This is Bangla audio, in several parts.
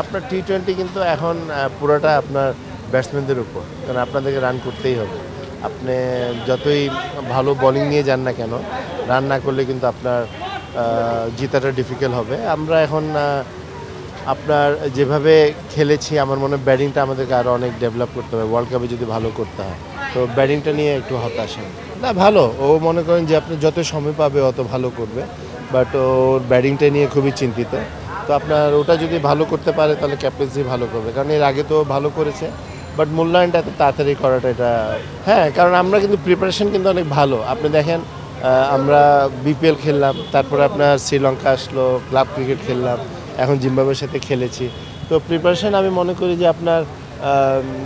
আপনার টি-20 কিন্তু এখন পুরোটা আপনার ব্যাটসম্যানদের উপর, কারণ আপনাদেরকে রান করতেই হবে। আপনি যতই ভালো বোলিং নিয়ে যান না কেন, রান না করলে কিন্তু আপনার জেতাটা ডিফিকাল্ট হবে। আমরা এখন আপনার যেভাবে খেলেছি, আমার মনে হয় ব্যাটিংটা আমাদেরকে আরও অনেক ডেভেলপ করতে হবে ওয়ার্ল্ড কাপে যদি ভালো করতে হয়। তো ব্যাটিংটা নিয়ে একটু হতাশা না, ভালো। ও মনে করেন যে আপনি যত সময় পাবে অত ভালো করবে, বাট ওর ব্যাটিংটা নিয়ে খুবই চিন্তিত। তো আপনার ওটা যদি ভালো করতে পারে তাহলে ক্যাপ্টেন্সি ভালো করবে, কারণ এর আগে তো ভালো করেছে, বাট মূল্যায়নটা এত তাড়াতাড়ি করাটা এটা হ্যাঁ, কারণ আমরা কিন্তু প্রিপারেশন কিন্তু অনেক ভালো। আপনি দেখেন আমরা বিপিএল খেললাম, তারপরে আপনার শ্রীলঙ্কা আসলো, ক্লাব ক্রিকেট খেললাম, এখন জিম্বাবুয়ের সাথে খেলেছি। তো প্রিপারেশন আমি মনে করি যে আপনার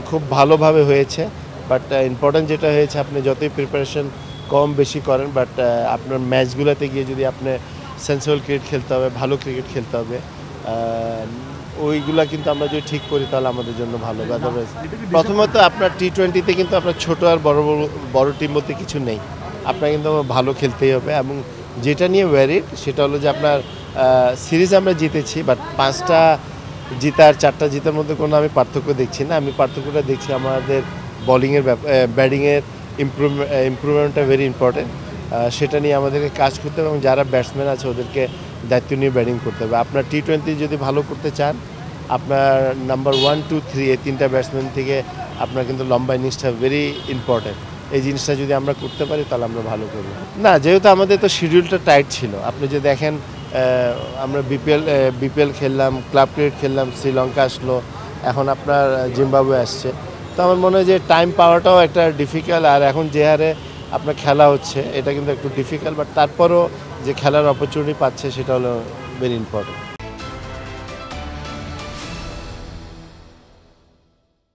খুব ভালোভাবে হয়েছে, বাট ইম্পর্ট্যান্ট যেটা হয়েছে, আপনি যতই প্রিপারেশন কম বেশি করেন, বাট আপনার ম্যাচগুলোতে গিয়ে যদি আপনি সেন্সিবল ক্রিকেট খেলতে হবে, ভালো ক্রিকেট খেলতে হবে, ওইগুলা কিন্তু আমরা যদি ঠিক করি তাহলে আমাদের জন্য ভালো। আদারওয়াইজ প্রথমত আপনার টি-20তে কিন্তু আপনার ছোট আর বড় টিম বলতে কিছু নেই। আপনার কিন্তু ভালো খেলতেই হবে, এবং যেটা নিয়ে ওয়ারিড সেটা হলো যে আপনার সিরিজ আমরা জিতেছি, বাট 5টা জিতা আর 4টা জিতার মধ্যে কোনো আমি পার্থক্য দেখছি না। আমি পার্থক্যটা দেখছি আমাদের বোলিংয়ের ব্যাটিংয়ের ইমপ্রুভমেন্টটা ভেরি ইম্পর্টেন্ট। সেটা নিয়ে আমাদেরকে কাজ করতে হবে, এবং যারা ব্যাটসম্যান আছে ওদেরকে দায়িত্ব নিয়ে ব্যাটিং করতে হবে। আপনার টি-20 যদি ভালো করতে চান, আপনার নাম্বার 1, 2, 3 এই 3টা ব্যাটসম্যান থেকে আপনার কিন্তু লম্বা ইনিংসটা ভেরি ইম্পর্টেন্ট। এই জিনিসটা যদি আমরা করতে পারি তাহলে আমরা ভালো করব। না, যেহেতু আমাদের তো শিডিউলটা টাইট ছিল, আপনি যে দেখেন আমরা বিপিএল খেললাম, ক্লাব ক্রিকেট খেললাম, শ্রীলঙ্কা আসলো, এখন আপনার জিম্বাবুয়ে আসছে। তো আমার মনে হয় যে টাইম পাওয়াটাও একটা ডিফিকাল্ট, আর এখন যে হারে আপনার খেলা হচ্ছে এটা কিন্তু একটু ডিফিকাল্ট, বাট তারপরও যে খেলার অপরচুনিটি পাচ্ছে সেটা হলো ভেরি ইম্পর্টেন্ট।